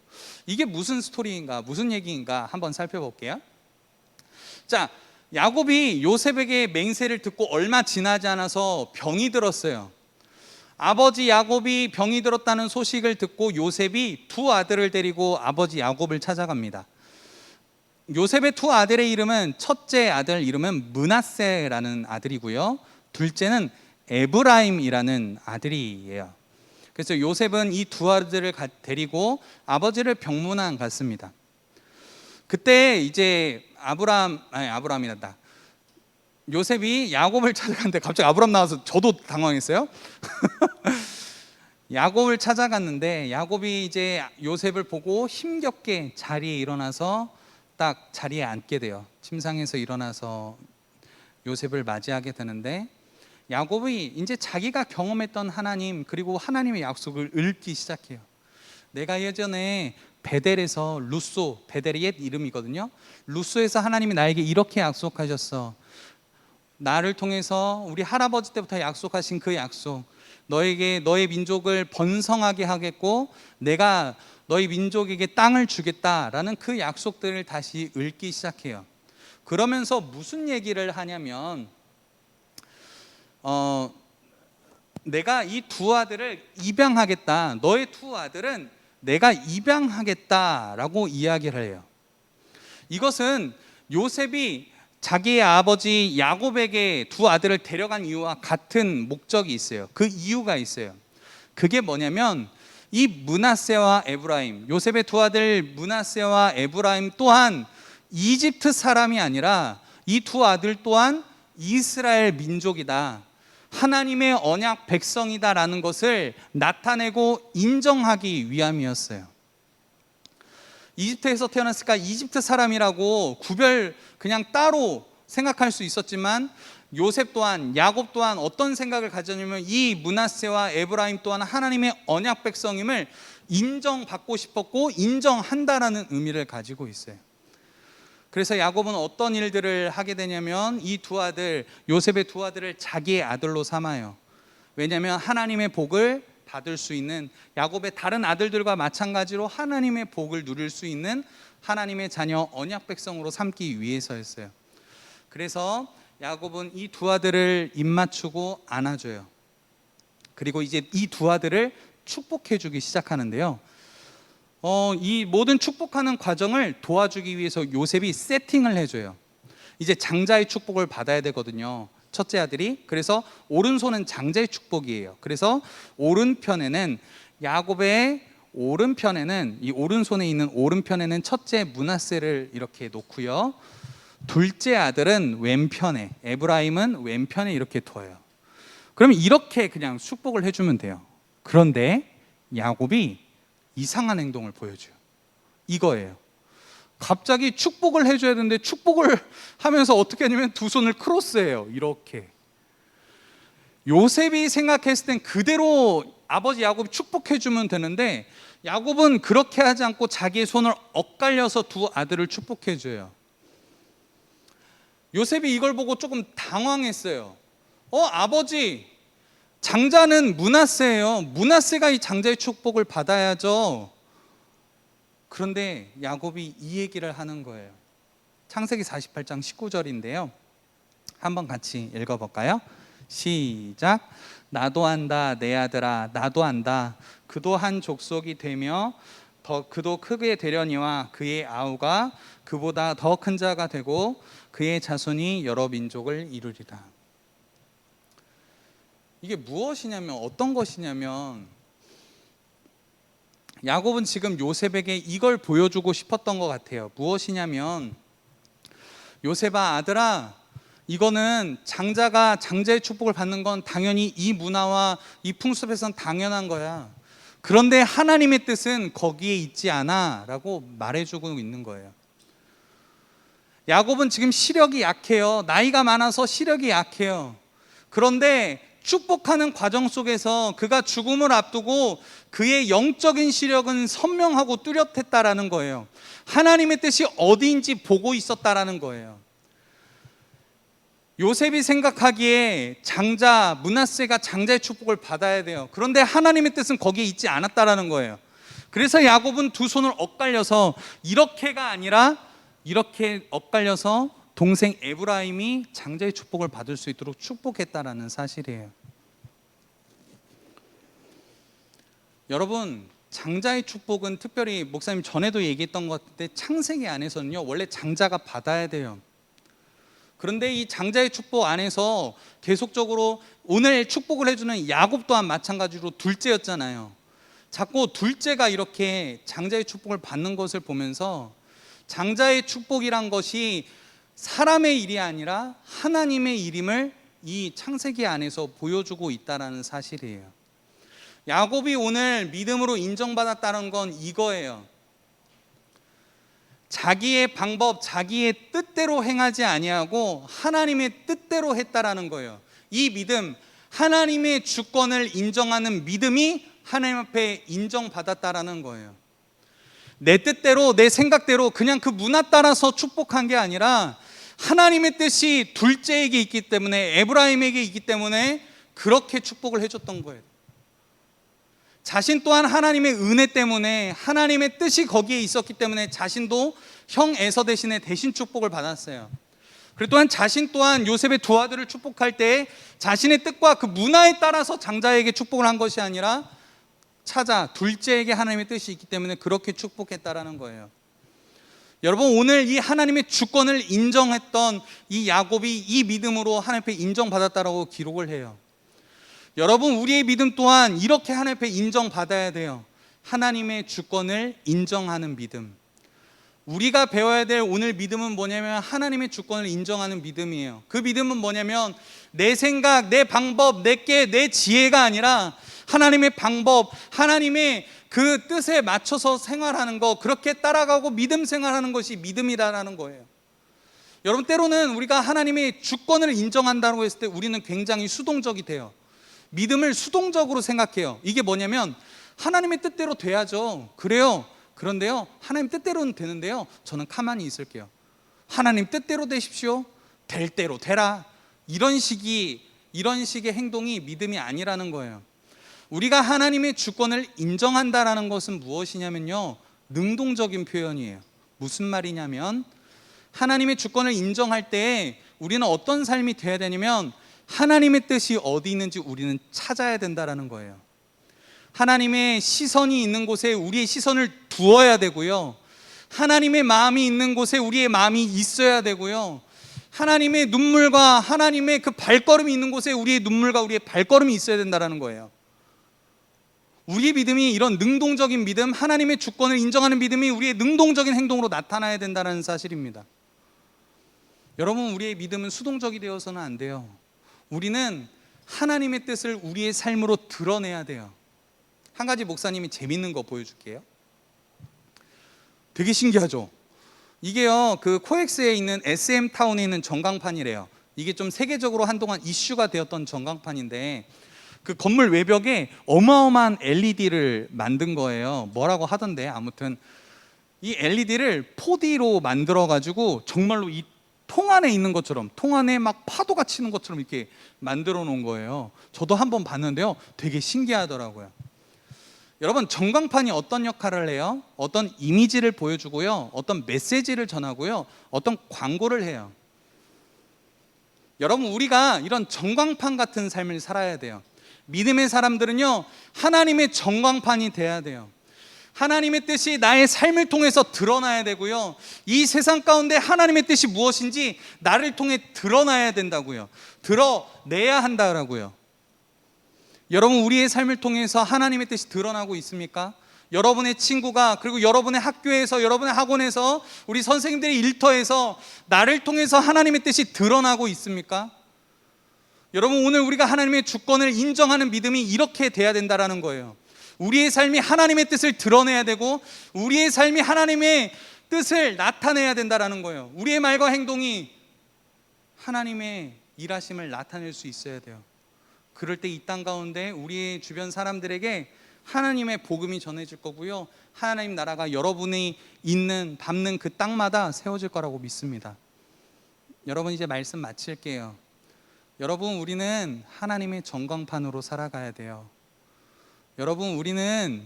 Speaker 4: 이게 무슨 스토리인가, 무슨 얘기인가 한번 살펴볼게요. 자, 야곱이 요셉에게 맹세를 듣고 얼마 지나지 않아서 병이 들었어요. 아버지 야곱이 병이 들었다는 소식을 듣고 요셉이 두 아들을 데리고 아버지 야곱을 찾아갑니다. 요셉의 두 아들의 이름은, 첫째 아들 이름은 므낫세라는 아들이고요, 둘째는 에브라임이라는 아들이에요. 그래서 요셉은 이 두 아들을 데리고 아버지를 병문안 갔습니다. 그때 이제 아브라함이란다. 요셉이 야곱을 찾아갔는데, 갑자기 아브라함 나와서 저도 당황했어요. 야곱을 찾아갔는데 야곱이 이제 요셉을 보고 힘겹게 자리에 일어나서 딱 자리에 앉게 돼요. 침상에서 일어나서 요셉을 맞이하게 되는데, 야곱이 이제 자기가 경험했던 하나님, 그리고 하나님의 약속을 읊기 시작해요. 내가 예전에 베델에서, 루소, 베델이 옛 이름이거든요. 루소에서 하나님이 나에게 이렇게 약속하셨어. 나를 통해서 우리 할아버지 때부터 약속하신 그 약속, 너에게, 너의 민족을 번성하게 하겠고 내가 너희 민족에게 땅을 주겠다라는 그 약속들을 다시 읊기 시작해요. 그러면서 무슨 얘기를 하냐면, 내가 이 두 아들을 입양하겠다, 너의 두 아들은 내가 입양하겠다라고 이야기를 해요. 이것은 요셉이 자기의 아버지 야곱에게 두 아들을 데려간 이유와 같은 목적이 있어요. 그 이유가 있어요. 그게 뭐냐면, 이 므낫세와 에브라임, 요셉의 두 아들 므낫세와 에브라임 또한 이집트 사람이 아니라 이 두 아들 또한 이스라엘 민족이다, 하나님의 언약 백성이다라는 것을 나타내고 인정하기 위함이었어요. 이집트에서 태어났으니까 이집트 사람이라고 구별 그냥 따로 생각할 수 있었지만, 요셉 또한, 야곱 또한 어떤 생각을 가졌냐면, 이 므낫세와 에브라임 또한 하나님의 언약 백성임을 인정받고 싶었고 인정한다라는 의미를 가지고 있어요. 그래서 야곱은 어떤 일들을 하게 되냐면, 이 두 아들, 요셉의 두 아들을 자기의 아들로 삼아요. 왜냐하면 하나님의 복을 받을 수 있는, 야곱의 다른 아들들과 마찬가지로 하나님의 복을 누릴 수 있는 하나님의 자녀, 언약 백성으로 삼기 위해서였어요. 그래서 야곱은 이 두 아들을 입맞추고 안아줘요. 그리고 이제 이 두 아들을 축복해주기 시작하는데요, 이 모든 축복하는 과정을 도와주기 위해서 요셉이 세팅을 해줘요. 이제 장자의 축복을 받아야 되거든요, 첫째 아들이. 그래서 오른손은 장자의 축복이에요. 그래서 오른편에는, 야곱의 오른편에는, 이 오른손에 있는 오른편에는 첫째 므낫세를 이렇게 놓고요, 둘째 아들은 왼편에, 에브라임은 왼편에 이렇게 둬요. 그러면 이렇게 그냥 축복을 해주면 돼요. 그런데 야곱이 이상한 행동을 보여줘요. 이거예요. 갑자기 축복을 해줘야 되는데 축복을 하면서 어떻게 하냐면 두 손을 크로스해요. 이렇게. 요셉이 생각했을 땐 그대로 아버지 야곱이 축복해주면 되는데, 야곱은 그렇게 하지 않고 자기의 손을 엇갈려서 두 아들을 축복해줘요. 요셉이 이걸 보고 조금 당황했어요. 아버지, 장자는 므낫세예요. 므낫세가 이 장자의 축복을 받아야죠. 그런데 야곱이 이 얘기를 하는 거예요. 창세기 48장 19절인데요. 한번 같이 읽어볼까요? 시작. 나도 안다 내 아들아, 나도 안다. 그도 한 족속이 되며 그도 크게 되려니와 그의 아우가 그보다 더 큰 자가 되고 그의 자손이 여러 민족을 이루리라. 이게 무엇이냐면, 어떤 것이냐면, 야곱은 지금 요셉에게 이걸 보여주고 싶었던 것 같아요. 무엇이냐면, 요셉아, 아들아, 이거는 장자가 장자의 축복을 받는 건 당연히 이 문화와 이 풍습에선 당연한 거야. 그런데 하나님의 뜻은 거기에 있지 않아 라고 말해주고 있는 거예요. 야곱은 지금 시력이 약해요. 나이가 많아서 시력이 약해요. 그런데 축복하는 과정 속에서 그가 죽음을 앞두고 그의 영적인 시력은 선명하고 뚜렷했다라는 거예요. 하나님의 뜻이 어디인지 보고 있었다라는 거예요. 요셉이 생각하기에 장자, 므낫세가 장자의 축복을 받아야 돼요. 그런데 하나님의 뜻은 거기에 있지 않았다라는 거예요. 그래서 야곱은 두 손을 엇갈려서, 이렇게가 아니라 이렇게 엇갈려서 동생 에브라임이 장자의 축복을 받을 수 있도록 축복했다라는 사실이에요. 여러분, 장자의 축복은 특별히 목사님 전에도 얘기했던 것 같은데 창세기 안에서는요 원래 장자가 받아야 돼요. 그런데 이 장자의 축복 안에서 계속적으로 오늘 축복을 해주는 야곱 또한 마찬가지로 둘째였잖아요. 자꾸 둘째가 이렇게 장자의 축복을 받는 것을 보면서 장자의 축복이란 것이 사람의 일이 아니라 하나님의 일임을 이 창세기 안에서 보여주고 있다는 사실이에요. 야곱이 오늘 믿음으로 인정받았다는 건 이거예요. 자기의 방법, 자기의 뜻대로 행하지 아니하고 하나님의 뜻대로 했다라는 거예요. 이 믿음, 하나님의 주권을 인정하는 믿음이 하나님 앞에 인정받았다라는 거예요. 내 뜻대로, 내 생각대로 그냥 그 문화 따라서 축복한 게 아니라 하나님의 뜻이 둘째에게 있기 때문에, 에브라임에게 있기 때문에 그렇게 축복을 해줬던 거예요. 자신 또한 하나님의 은혜 때문에, 하나님의 뜻이 거기에 있었기 때문에 자신도 형 에서 대신에 대신 축복을 받았어요. 그리고 또한 자신 또한 요셉의 두 아들을 축복할 때 자신의 뜻과 그 문화에 따라서 장자에게 축복을 한 것이 아니라 찾아 둘째에게 하나님의 뜻이 있기 때문에 그렇게 축복했다라는 거예요. 여러분, 오늘 이 하나님의 주권을 인정했던 이 야곱이 이 믿음으로 하나님 앞에 인정받았다라고 기록을 해요. 여러분, 우리의 믿음 또한 이렇게 하나님 앞에 인정받아야 돼요. 하나님의 주권을 인정하는 믿음. 우리가 배워야 될 오늘 믿음은 뭐냐면 하나님의 주권을 인정하는 믿음이에요. 그 믿음은 뭐냐면 내 생각, 내 방법, 내 지혜가 아니라 하나님의 방법, 하나님의 그 뜻에 맞춰서 생활하는 거, 그렇게 따라가고 믿음 생활하는 것이 믿음이라는 거예요. 여러분, 때로는 우리가 하나님의 주권을 인정한다고 했을 때 우리는 굉장히 수동적이 돼요. 믿음을 수동적으로 생각해요. 이게 뭐냐면 하나님의 뜻대로 돼야죠. 그래요. 그런데요, 하나님 뜻대로는 되는데요, 저는 가만히 있을게요. 하나님 뜻대로 되십시오. 될 대로 되라. 이런 식의 행동이 믿음이 아니라는 거예요. 우리가 하나님의 주권을 인정한다라는 것은 무엇이냐면요, 능동적인 표현이에요. 무슨 말이냐면 하나님의 주권을 인정할 때 우리는 어떤 삶이 돼야 되냐면 하나님의 뜻이 어디 있는지 우리는 찾아야 된다라는 거예요. 하나님의 시선이 있는 곳에 우리의 시선을 두어야 되고요, 하나님의 마음이 있는 곳에 우리의 마음이 있어야 되고요, 하나님의 눈물과 하나님의 그 발걸음이 있는 곳에 우리의 눈물과 우리의 발걸음이 있어야 된다는 거예요. 우리의 믿음이 이런 능동적인 믿음, 하나님의 주권을 인정하는 믿음이 우리의 능동적인 행동으로 나타나야 된다는 사실입니다. 여러분, 우리의 믿음은 수동적이 되어서는 안 돼요. 우리는 하나님의 뜻을 우리의 삶으로 드러내야 돼요. 한 가지 목사님이 재밌는 거 보여줄게요. 되게 신기하죠? 이게요, 그 코엑스에 있는 SM타운에 있는 전광판이래요. 이게 좀 세계적으로 한동안 이슈가 되었던 전광판인데 그 건물 외벽에 어마어마한 LED를 만든 거예요. 뭐라고 하던데, 아무튼 이 LED를 4D로 만들어 가지고 정말로 이 통 안에 있는 것처럼, 통 안에 막 파도가 치는 것처럼 이렇게 만들어 놓은 거예요. 저도 한번 봤는데요, 되게 신기하더라고요. 여러분, 전광판이 어떤 역할을 해요? 어떤 이미지를 보여주고요, 어떤 메시지를 전하고요, 어떤 광고를 해요. 여러분, 우리가 이런 전광판 같은 삶을 살아야 돼요. 믿음의 사람들은요, 하나님의 전광판이 돼야 돼요. 하나님의 뜻이 나의 삶을 통해서 드러나야 되고요, 이 세상 가운데 하나님의 뜻이 무엇인지 나를 통해 드러나야 된다고요. 드러내야 한다라고요. 여러분, 우리의 삶을 통해서 하나님의 뜻이 드러나고 있습니까? 여러분의 친구가, 그리고 여러분의 학교에서, 여러분의 학원에서, 우리 선생님들의 일터에서 나를 통해서 하나님의 뜻이 드러나고 있습니까? 여러분, 오늘 우리가 하나님의 주권을 인정하는 믿음이 이렇게 돼야 된다라는 거예요. 우리의 삶이 하나님의 뜻을 드러내야 되고 우리의 삶이 하나님의 뜻을 나타내야 된다라는 거예요. 우리의 말과 행동이 하나님의 일하심을 나타낼 수 있어야 돼요. 그럴 때 이 땅 가운데 우리의 주변 사람들에게 하나님의 복음이 전해질 거고요, 하나님 나라가 여러분이 있는 밟는 그 땅마다 세워질 거라고 믿습니다. 여러분, 이제 말씀 마칠게요. 여러분, 우리는 하나님의 전광판으로 살아가야 돼요. 여러분, 우리는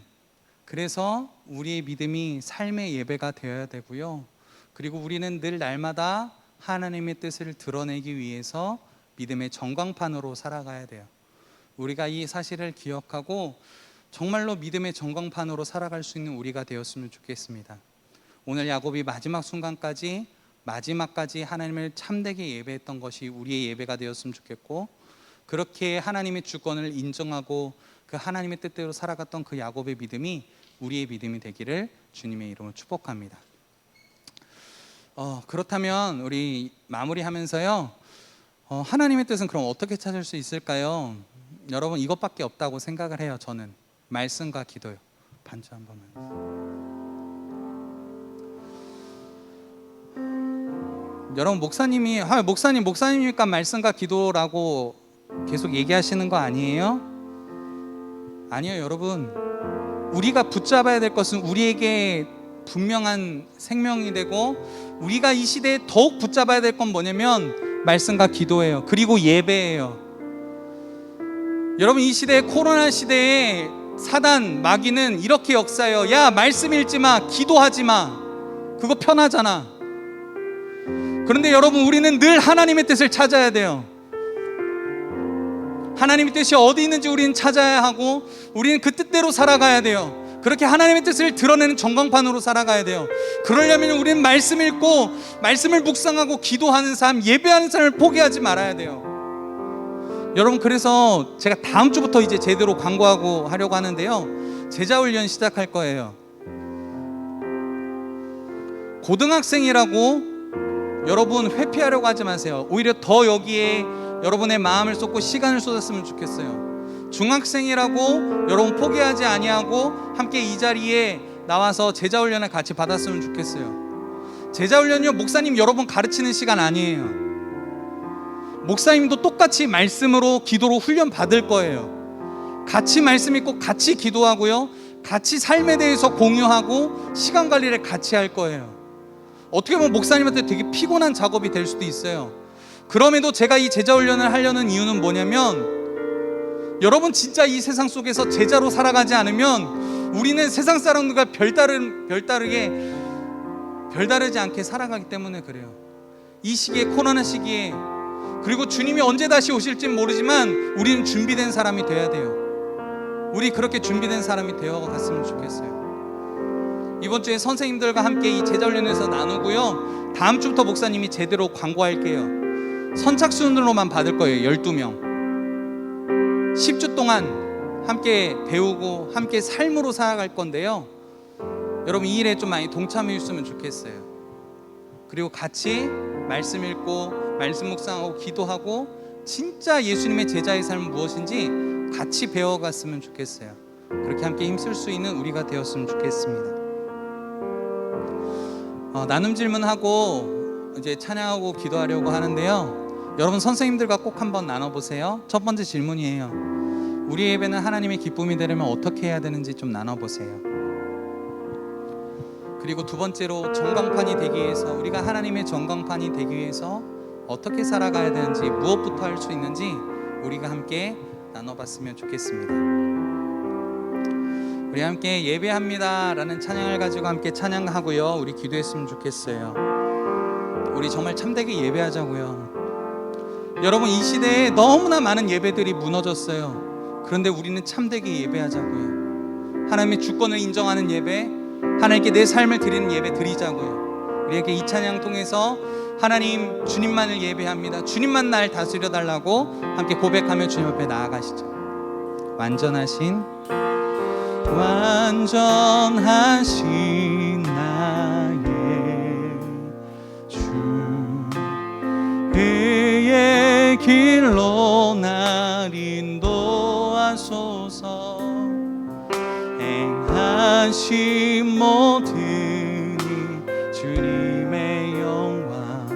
Speaker 4: 그래서 우리의 믿음이 삶의 예배가 되어야 되고요, 그리고 우리는 늘 날마다 하나님의 뜻을 드러내기 위해서 믿음의 전광판으로 살아가야 돼요. 우리가 이 사실을 기억하고 정말로 믿음의 전광판으로 살아갈 수 있는 우리가 되었으면 좋겠습니다. 오늘 야곱이 마지막까지 하나님을 참되게 예배했던 것이 우리의 예배가 되었으면 좋겠고, 그렇게 하나님의 주권을 인정하고 그 하나님의 뜻대로 살아갔던 그 야곱의 믿음이 우리의 믿음이 되기를 주님의 이름으로 축복합니다. 그렇다면 우리 마무리하면서요, 하나님의 뜻은 그럼 어떻게 찾을 수 있을까요? 여러분, 이것밖에 없다고 생각을 해요. 저는 말씀과 기도요. 반주 한 번만. 여러분, 목사님이니까 말씀과 기도라고 계속 얘기하시는 거 아니에요? 아니요, 여러분. 우리가 붙잡아야 될 것은 우리에게 분명한 생명이 되고, 우리가 이 시대에 더욱 붙잡아야 될 건 뭐냐면 말씀과 기도예요. 그리고 예배예요. 여러분, 이 시대에, 코로나 시대에 사단 마귀는 이렇게 역사해요. 야, 말씀 읽지 마, 기도하지 마. 그거 편하잖아. 그런데 여러분, 우리는 늘 하나님의 뜻을 찾아야 돼요. 하나님의 뜻이 어디 있는지 우리는 찾아야 하고, 우리는 그 뜻대로 살아가야 돼요. 그렇게 하나님의 뜻을 드러내는 전광판으로 살아가야 돼요. 그러려면 우리는 말씀 읽고 말씀을 묵상하고 기도하는 삶, 예배하는 삶을 포기하지 말아야 돼요. 여러분, 그래서 제가 다음 주부터 이제 제대로 광고하고 하려고 하는데요, 제자훈련 시작할 거예요. 고등학생이라고 여러분 회피하려고 하지 마세요. 오히려 더 여기에 여러분의 마음을 쏟고 시간을 쏟았으면 좋겠어요. 중학생이라고 여러분 포기하지 아니하고 함께 이 자리에 나와서 제자훈련을 같이 받았으면 좋겠어요. 제자훈련이요, 목사님 여러분 가르치는 시간 아니에요. 목사님도 똑같이 말씀으로 기도로 훈련 받을 거예요. 같이 말씀 읽고 같이 기도하고요, 같이 삶에 대해서 공유하고 시간 관리를 같이 할 거예요. 어떻게 보면 목사님한테 되게 피곤한 작업이 될 수도 있어요. 그럼에도 제가 이 제자훈련을 하려는 이유는 뭐냐면, 여러분 진짜 이 세상 속에서 제자로 살아가지 않으면 우리는 세상 사람들과 별다르지 않게 살아가기 때문에 그래요. 이 시기에, 코로나 시기에, 그리고 주님이 언제 다시 오실지는 모르지만 우리는 준비된 사람이 돼야 돼요. 우리 그렇게 준비된 사람이 되어 갔으면 좋겠어요. 이번 주에 선생님들과 함께 이 제자훈련에서 나누고요, 다음 주부터 목사님이 제대로 광고할게요. 선착순으로만 받을 거예요. 12명 10주 동안 함께 배우고 함께 삶으로 살아갈 건데요, 여러분 이 일에 좀 많이 동참해 주셨으면 좋겠어요. 그리고 같이 말씀 읽고 말씀 묵상하고 기도하고 진짜 예수님의 제자의 삶은 무엇인지 같이 배워갔으면 좋겠어요. 그렇게 함께 힘쓸 수 있는 우리가 되었으면 좋겠습니다. 나눔 질문하고 이제 찬양하고 기도하려고 하는데요, 여러분 선생님들과 꼭 한번 나눠보세요. 첫 번째 질문이에요. 우리 예배는 하나님의 기쁨이 되려면 어떻게 해야 되는지 좀 나눠보세요. 그리고 두 번째로, 전광판이 되기 위해서, 우리가 하나님의 전광판이 되기 위해서 어떻게 살아가야 되는지, 무엇부터 할 수 있는지 우리가 함께 나눠봤으면 좋겠습니다. 우리 함께 예배합니다 라는 찬양을 가지고 함께 찬양하고요, 우리 기도했으면 좋겠어요. 우리 정말 참되게 예배하자고요. 여러분 이 시대에 너무나 많은 예배들이 무너졌어요. 그런데 우리는 참되게 예배하자고요. 하나님의 주권을 인정하는 예배, 하나님께 내 삶을 드리는 예배 드리자고요. 우리에게 이 찬양 통해서 하나님, 주님만을 예배합니다, 주님만 날 다스려 달라고 함께 고백하며 주님 앞에 나아가시죠. 완전하신 나의 주, 그의 길로 날 인도하소서. 행하신 모든 이 주님의 영광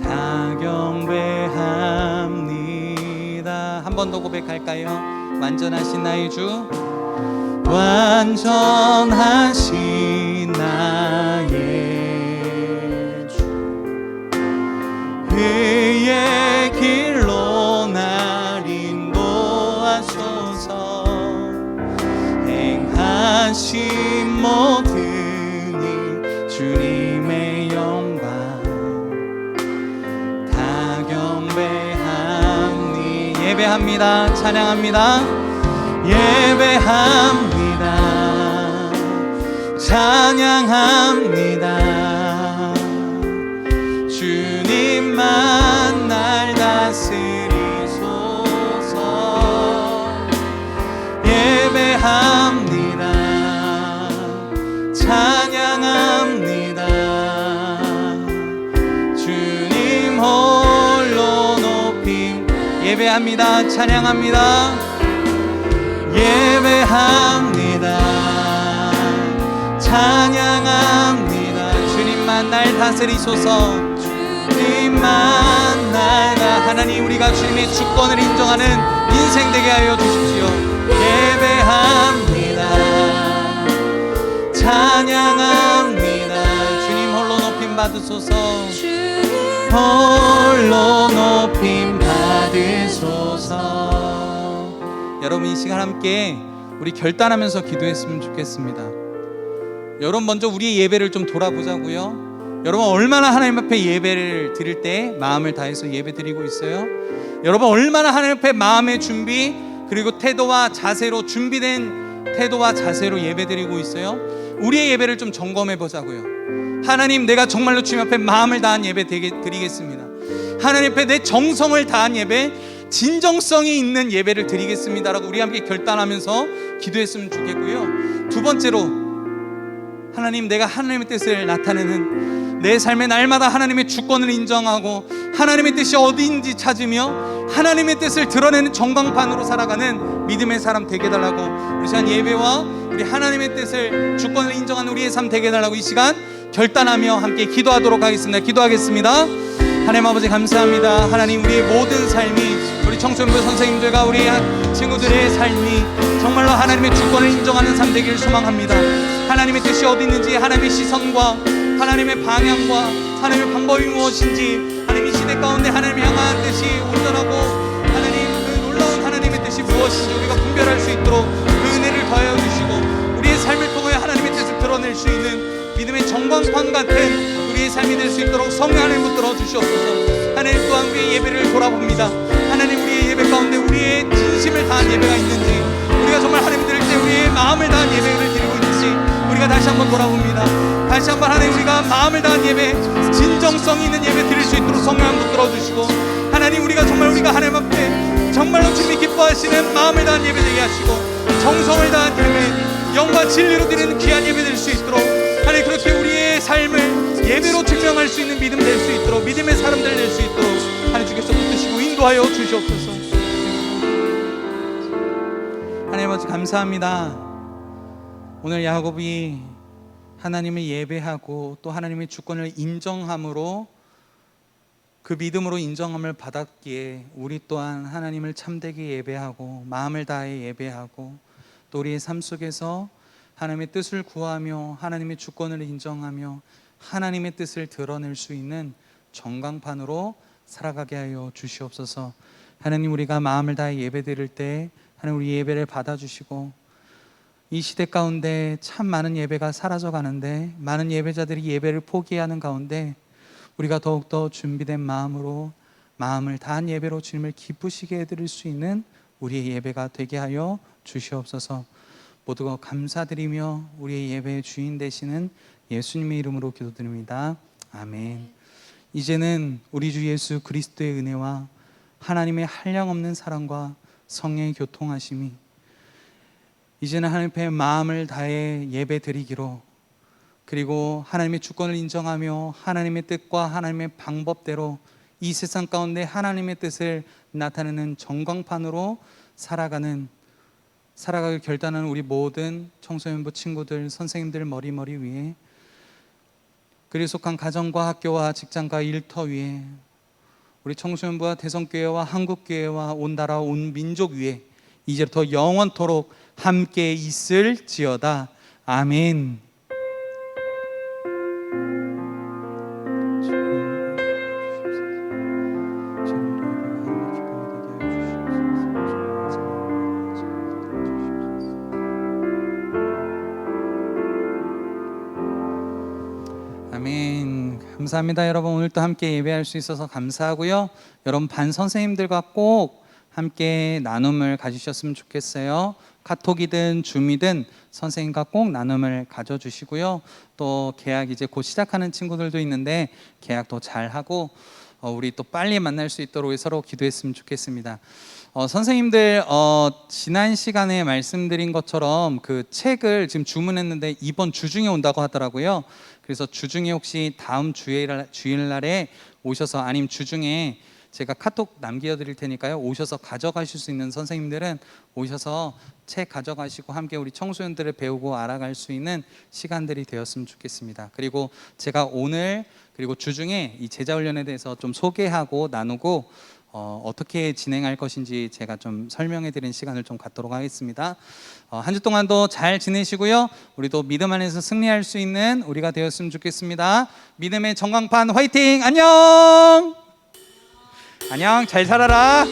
Speaker 4: 다 경배합니다. 한 번 더 고백할까요? 완전하신 나의 주, 완전하신 나의 주, 그의 길로 날 인도하소서. 행하신 모든 이 주님의 영광 예배합니다. 찬양합니다. 예배합니다. 찬양합니다. 주님만 날 다스리소서. 예배합니다. 찬양합니다. 주님 홀로 높임. 예배합니다. 찬양합니다. 예배합니다. 찬양합니다. 주님만 날 다스리소서. 주님만 날 하나님, 우리가 주님의 주권을 인정하는 인생 되게 하여 주십시오. 예배합니다. 찬양합니다. 주님 홀로 높임 받으소서. 홀로 높임 받으소서. 여러분, 이 시간 함께 우리 결단하면서 기도했으면 좋겠습니다. 여러분, 먼저 우리의 예배를 좀 돌아보자고요. 여러분, 얼마나 하나님 앞에 예배를 드릴 때 마음을 다해서 예배 드리고 있어요? 여러분, 얼마나 하나님 앞에 마음의 준비 그리고 태도와 자세로 준비된 태도와 자세로 예배 드리고 있어요? 우리의 예배를 좀 점검해 보자고요. 하나님, 내가 정말로 주님 앞에 마음을 다한 예배 드리겠습니다. 하나님 앞에 내 정성을 다한 예배, 진정성이 있는 예배를 드리겠습니다라고 우리 함께 결단하면서 기도했으면 좋겠고요. 두 번째로, 하나님, 내가 하나님의 뜻을 나타내는 내 삶의 날마다 하나님의 주권을 인정하고 하나님의 뜻이 어디인지 찾으며 하나님의 뜻을 드러내는 전광판으로 살아가는 믿음의 사람 되게 해달라고, 우리 시간 예배와 우리 하나님의 뜻을 주권을 인정하는 우리의 삶 되게 해달라고 이 시간 결단하며 함께 기도하도록 하겠습니다. 기도하겠습니다. 하나님 아버지, 감사합니다. 하나님, 우리의 모든 삶이, 우리 청소년부 선생님들과 우리 친구들의 삶이 정말로 하나님의 주권을 인정하는 삶 되기를 소망합니다. 하나님의 뜻이 어디 있는지, 하나님의 시선과 하나님의 방향과 하나님의 방법이 무엇인지, 하나님 이 시대 가운데 하나님을 향한 뜻이 온전하고 하나님 그 놀라운 하나님의 뜻이 무엇인지 우리가 분별할 수 있도록 그 은혜를 더하여 주시고, 우리의 삶을 통해 하나님의 뜻을 드러낼 수 있는 믿음의 전광판 같은 우리의 삶이 될 수 있도록 성령 하나님 붙들어 주시옵소서. 하나님, 또한 우리의 예배를 돌아봅니다. 하나님, 우리의 예배 가운데 우리의 진심을 다한 예배가 있는지, 우리가 정말 하나님 드릴 때 우리의 마음을 다한 예배를 드리고 있는지 우리가 다시 한번 돌아봅니다. 다시 한번 하나님, 우리가 마음을 다한 예배, 진정성 있는 예배 드릴 수 있도록 성령 하나님 붙들어 주시고, 하나님, 우리가 하나님 앞에 정말로 주님이 기뻐하시는 마음을 다한 예배 되게 하시고, 정성을 다한 예배, 영과 진리로 드리는 귀한 예배 될 수 있도록 하나님, 그렇게 우리의 삶을 예배로 증명할 수 있는 믿음 될 수 있도록, 믿음의 사람들 될 수 있도록 하나님 주께서 붙드시고 인도하여 주시옵소서. 하나님 아버지, 감사합니다. 오늘 야곱이 하나님을 예배하고 또 하나님의 주권을 인정함으로, 그 믿음으로 인정함을 받았기에 우리 또한 하나님을 참되게 예배하고 마음을 다해 예배하고 또 우리의 삶 속에서 하나님의 뜻을 구하며 하나님의 주권을 인정하며 하나님의 뜻을 드러낼 수 있는 전광판으로 살아가게 하여 주시옵소서. 하나님, 우리가 마음을 다해 예배 드릴 때 하나님 우리 예배를 받아주시고, 이 시대 가운데 참 많은 예배가 사라져 가는데 많은 예배자들이 예배를 포기하는 가운데 우리가 더욱더 준비된 마음으로 마음을 다한 예배로 주님을 기쁘시게 해드릴 수 있는 우리의 예배가 되게 하여 주시옵소서. 모두가 감사드리며 우리의 예배의 주인 되시는 예수님의 이름으로 기도드립니다. 아멘. 이제는 우리 주 예수 그리스도의 은혜와 하나님의 한량없는 사랑과 성령의 교통하심이, 이제는 하나님 앞에 마음을 다해 예배 드리기로, 그리고 하나님의 주권을 인정하며 하나님의 뜻과 하나님의 방법대로 이 세상 가운데 하나님의 뜻을 나타내는 전광판으로 살아가길 결단하는 우리 모든 청소년부 친구들, 선생님들 머리 위에, 그리고 속한 가정과 학교와 직장과 일터 위에, 우리 청소년부와 대성교회와 한국교회와 온 나라 온 민족 위에 이제부터 영원토록 함께 있을지어다. 아멘. 아멘. 감사합니다. 여러분, 오늘 또 함께 예배할 수 있어서 감사하고요. 여러분, 반 선생님들과 꼭 함께 나눔을 가지셨으면 좋겠어요. 카톡이든 줌이든 선생님과 꼭 나눔을 가져주시고요. 또 계약 이제 곧 시작하는 친구들도 있는데 계약도 잘 하고 우리 또 빨리 만날 수 있도록 서로 기도했으면 좋겠습니다. 선생님들 지난 시간에 말씀드린 것처럼 그 책을 지금 주문했는데 이번 주중에 온다고 하더라고요. 그래서 주중에 혹시 다음 주일날에 오셔서 아니면 주중에 제가 카톡 남겨드릴 테니까요. 오셔서 가져가실 수 있는 선생님들은 오셔서 책 가져가시고 함께 우리 청소년들을 배우고 알아갈 수 있는 시간들이 되었으면 좋겠습니다. 그리고 제가 오늘 그리고 주중에 이 제자훈련에 대해서 좀 소개하고 나누고 어떻게 진행할 것인지 제가 좀 설명해 드리는 시간을 좀 갖도록 하겠습니다. 한 주 동안도 잘 지내시고요. 우리도 믿음 안에서 승리할 수 있는 우리가 되었으면 좋겠습니다. 믿음의 전광판 화이팅! 안녕! 안녕, 잘 살아라.